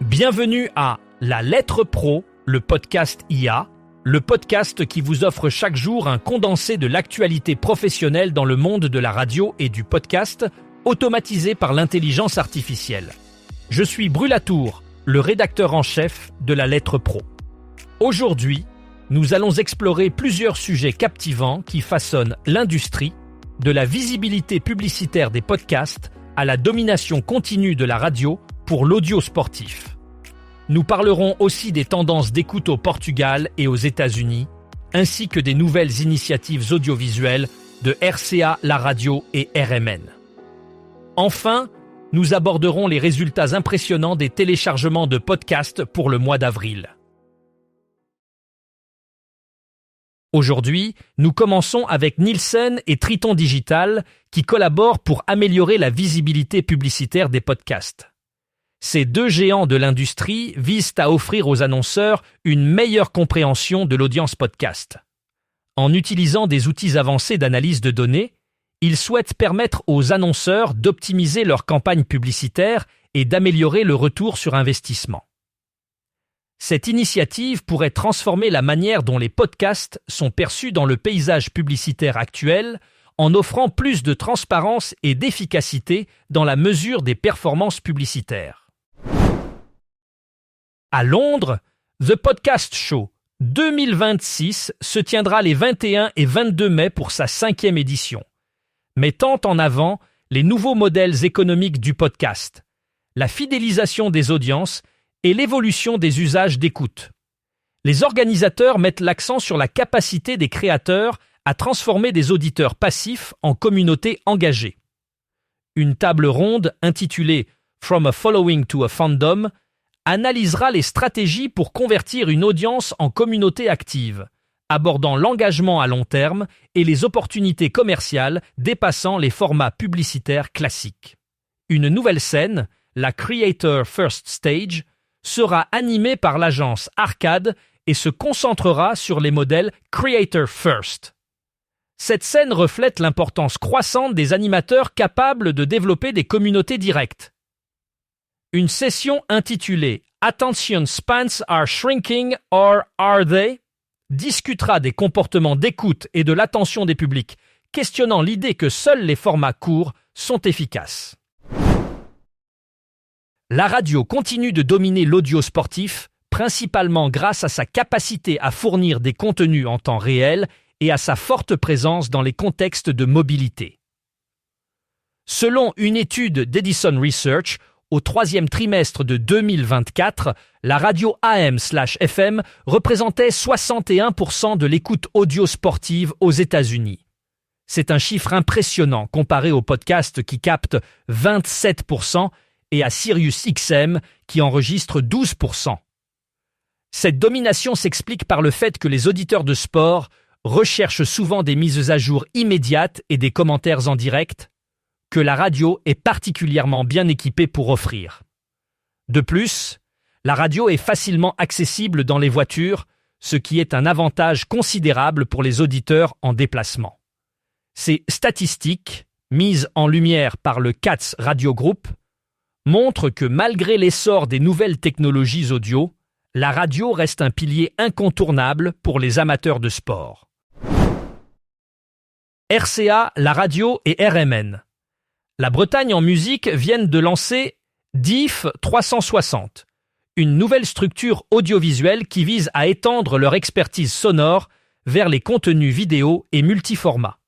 Bienvenue à La Lettre Pro, le podcast IA, le podcast qui vous offre chaque jour un condensé de l'actualité professionnelle dans le monde de la radio et du podcast, automatisé par l'intelligence artificielle. Je suis Brulatour, le rédacteur en chef de La Lettre Pro. Aujourd'hui, nous allons explorer plusieurs sujets captivants qui façonnent l'industrie, de la visibilité publicitaire des podcasts à la domination continue de la radio pour l'audio sportif. Nous parlerons aussi des tendances d'écoute au Portugal et aux États-Unis, ainsi que des nouvelles initiatives audiovisuelles de RCA, la radio et RMN. Enfin, nous aborderons les résultats impressionnants des téléchargements de podcasts pour le mois d'avril. Aujourd'hui, nous commençons avec Nielsen et Triton Digital qui collaborent pour améliorer la visibilité publicitaire des podcasts. Ces deux géants de l'industrie visent à offrir aux annonceurs une meilleure compréhension de l'audience podcast. En utilisant des outils avancés d'analyse de données, ils souhaitent permettre aux annonceurs d'optimiser leurs campagnes publicitaires et d'améliorer le retour sur investissement. Cette initiative pourrait transformer la manière dont les podcasts sont perçus dans le paysage publicitaire actuel en offrant plus de transparence et d'efficacité dans la mesure des performances publicitaires. À Londres, The Podcast Show 2026 se tiendra les 21 et 22 mai pour sa 5e édition, mettant en avant les nouveaux modèles économiques du podcast, la fidélisation des audiences et l'évolution des usages d'écoute. Les organisateurs mettent l'accent sur la capacité des créateurs à transformer des auditeurs passifs en communautés engagées. Une table ronde intitulée « From a Following to a Fandom » analysera les stratégies pour convertir une audience en communauté active, abordant l'engagement à long terme et les opportunités commerciales dépassant les formats publicitaires classiques. Une nouvelle scène, la Creator First Stage, sera animée par l'agence Arcade et se concentrera sur les modèles Creator First. Cette scène reflète l'importance croissante des animateurs capables de développer des communautés directes. Une session intitulée « Attention spans are shrinking or are they ?» discutera des comportements d'écoute et de l'attention des publics, questionnant l'idée que seuls les formats courts sont efficaces. La radio continue de dominer l'audio sportif, principalement grâce à sa capacité à fournir des contenus en temps réel et à sa forte présence dans les contextes de mobilité. Selon une étude d'Edison Research, au 3e trimestre de 2024, la radio AM/FM représentait 61% de l'écoute audio sportive aux États-Unis. C'est un chiffre impressionnant comparé aux podcasts qui captent 27% et à SiriusXM qui enregistre 12%. Cette domination s'explique par le fait que les auditeurs de sport recherchent souvent des mises à jour immédiates et des commentaires en direct, que la radio est particulièrement bien équipée pour offrir. De plus, la radio est facilement accessible dans les voitures, ce qui est un avantage considérable pour les auditeurs en déplacement. Ces statistiques, mises en lumière par le Katz Radio Group, montrent que malgré l'essor des nouvelles technologies audio, la radio reste un pilier incontournable pour les amateurs de sport. RCA, la radio et RMN. La Bretagne en musique viennent de lancer DIF 360, une nouvelle structure audiovisuelle qui vise à étendre leur expertise sonore vers les contenus vidéo et multiformats.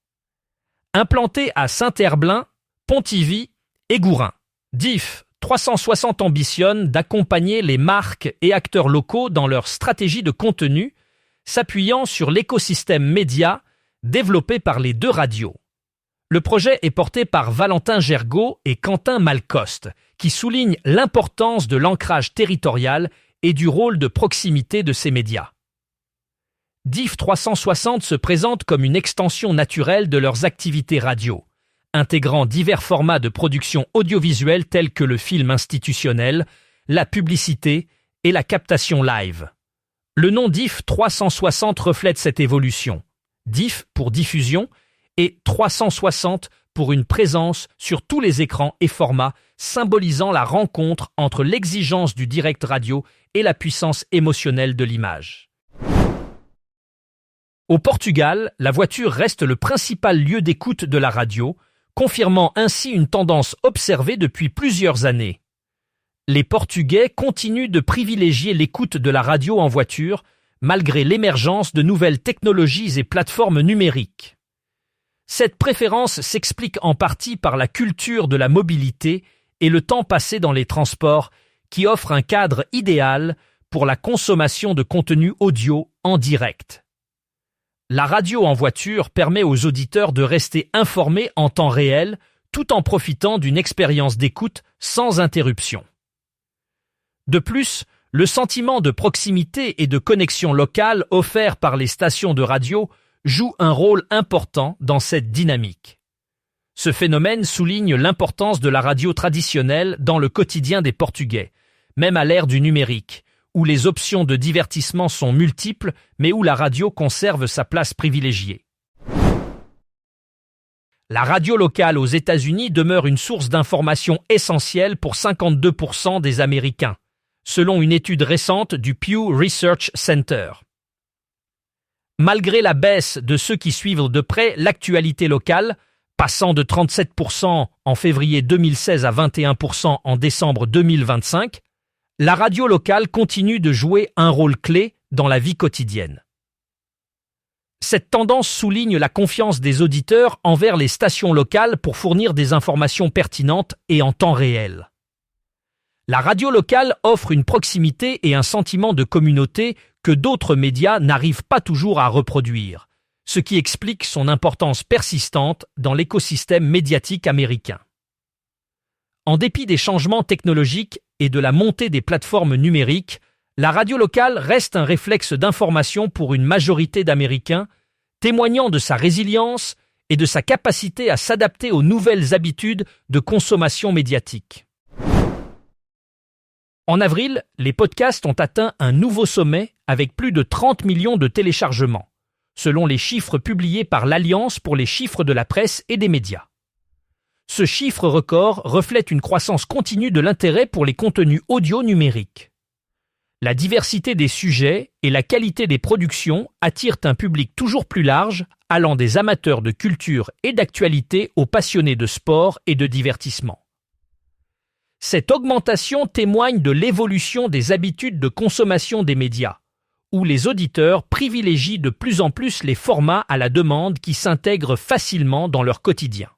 Implanté à Saint-Herblain, Pontivy et Gourin, DIF 360 ambitionne d'accompagner les marques et acteurs locaux dans leur stratégie de contenu, s'appuyant sur l'écosystème média développé par les deux radios. Le projet est porté par Valentin Gergaud et Quentin Malcoste, qui soulignent l'importance de l'ancrage territorial et du rôle de proximité de ces médias. DIF 360 se présente comme une extension naturelle de leurs activités radio, intégrant divers formats de production audiovisuelle tels que le film institutionnel, la publicité et la captation live. Le nom DIF 360 reflète cette évolution. DIF pour diffusion et 360 pour une présence sur tous les écrans et formats, symbolisant la rencontre entre l'exigence du direct radio et la puissance émotionnelle de l'image. Au Portugal, la voiture reste le principal lieu d'écoute de la radio, confirmant ainsi une tendance observée depuis plusieurs années. Les Portugais continuent de privilégier l'écoute de la radio en voiture, malgré l'émergence de nouvelles technologies et plateformes numériques. Cette préférence s'explique en partie par la culture de la mobilité et le temps passé dans les transports, qui offrent un cadre idéal pour la consommation de contenu audio en direct. La radio en voiture permet aux auditeurs de rester informés en temps réel, tout en profitant d'une expérience d'écoute sans interruption. De plus, le sentiment de proximité et de connexion locale offert par les stations de radio joue un rôle important dans cette dynamique. Ce phénomène souligne l'importance de la radio traditionnelle dans le quotidien des Portugais, même à l'ère du numérique, où les options de divertissement sont multiples, mais où la radio conserve sa place privilégiée. La radio locale aux États-Unis demeure une source d'information essentielle pour 52% des Américains, selon une étude récente du Pew Research Center. Malgré la baisse de ceux qui suivent de près l'actualité locale, passant de 37% en février 2016 à 21% en décembre 2025, la radio locale continue de jouer un rôle clé dans la vie quotidienne. Cette tendance souligne la confiance des auditeurs envers les stations locales pour fournir des informations pertinentes et en temps réel. La radio locale offre une proximité et un sentiment de communauté que d'autres médias n'arrivent pas toujours à reproduire, ce qui explique son importance persistante dans l'écosystème médiatique américain. En dépit des changements technologiques et de la montée des plateformes numériques, la radio locale reste un réflexe d'information pour une majorité d'Américains, témoignant de sa résilience et de sa capacité à s'adapter aux nouvelles habitudes de consommation médiatique. En avril, les podcasts ont atteint un nouveau sommet avec plus de 30 millions de téléchargements, selon les chiffres publiés par l'Alliance pour les chiffres de la presse et des médias. Ce chiffre record reflète une croissance continue de l'intérêt pour les contenus audio numériques. La diversité des sujets et la qualité des productions attirent un public toujours plus large, allant des amateurs de culture et d'actualité aux passionnés de sport et de divertissement. Cette augmentation témoigne de l'évolution des habitudes de consommation des médias, où les auditeurs privilégient de plus en plus les formats à la demande qui s'intègrent facilement dans leur quotidien.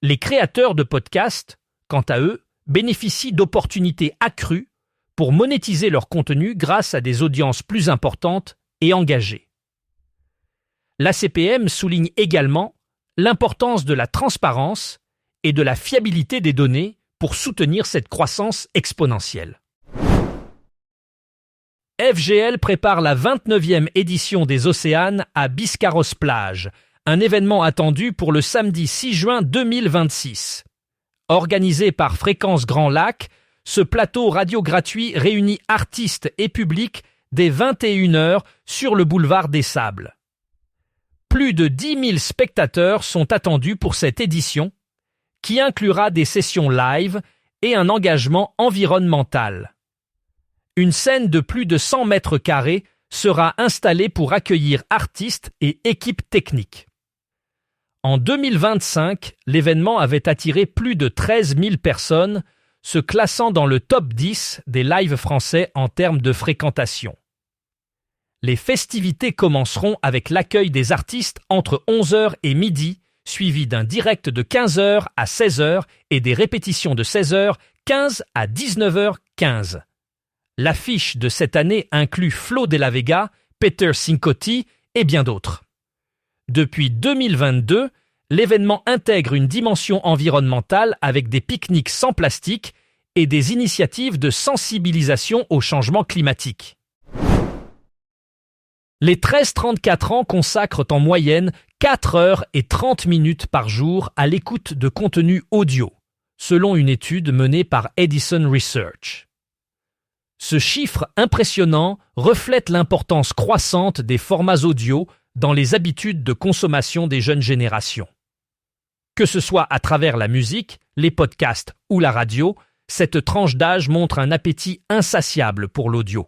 Les créateurs de podcasts, quant à eux, bénéficient d'opportunités accrues pour monétiser leur contenu grâce à des audiences plus importantes et engagées. L'ACPM souligne également l'importance de la transparence et de la fiabilité des données pour soutenir cette croissance exponentielle. FGL prépare la 29e édition des Océanes à Biscarrosse-Plage, un événement attendu pour le samedi 6 juin 2026. Organisé par Fréquence Grand Lac, ce plateau radio gratuit réunit artistes et publics dès 21h sur le boulevard des Sables. Plus de 10 000 spectateurs sont attendus pour cette édition, qui inclura des sessions live et un engagement environnemental. Une scène de plus de 100 mètres carrés sera installée pour accueillir artistes et équipes techniques. En 2025, l'événement avait attiré plus de 13 000 personnes, se classant dans le top 10 des lives français en termes de fréquentation. Les festivités commenceront avec l'accueil des artistes entre 11h et midi, suivi d'un direct de 15h à 16h et des répétitions de 16h15 à 19h15. L'affiche de cette année inclut Flo de la Vega, Peter Cincotti et bien d'autres. Depuis 2022, l'événement intègre une dimension environnementale avec des pique-niques sans plastique et des initiatives de sensibilisation au changement climatique. Les 13-34 ans consacrent en moyenne 4 heures et 30 minutes par jour à l'écoute de contenus audio, selon une étude menée par Edison Research. Ce chiffre impressionnant reflète l'importance croissante des formats audio dans les habitudes de consommation des jeunes générations. Que ce soit à travers la musique, les podcasts ou la radio, cette tranche d'âge montre un appétit insatiable pour l'audio.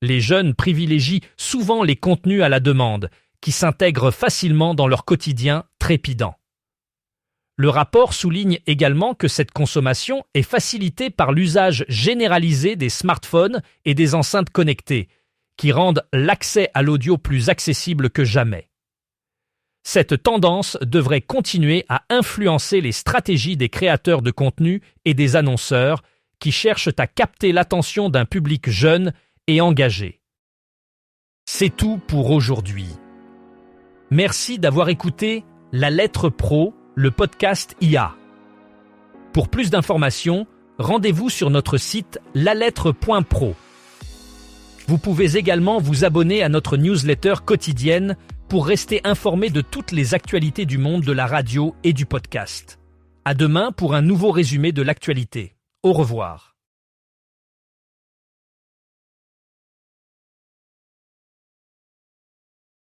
Les jeunes privilégient souvent les contenus à la demande, qui s'intègrent facilement dans leur quotidien trépidant. Le rapport souligne également que cette consommation est facilitée par l'usage généralisé des smartphones et des enceintes connectées, qui rendent l'accès à l'audio plus accessible que jamais. Cette tendance devrait continuer à influencer les stratégies des créateurs de contenu et des annonceurs qui cherchent à capter l'attention d'un public jeune et engagé. C'est tout pour aujourd'hui. Merci d'avoir écouté La Lettre Pro, le podcast IA. Pour plus d'informations, rendez-vous sur notre site lalettre.pro. Vous pouvez également vous abonner à notre newsletter quotidienne pour rester informé de toutes les actualités du monde de la radio et du podcast. À demain pour un nouveau résumé de l'actualité. Au revoir.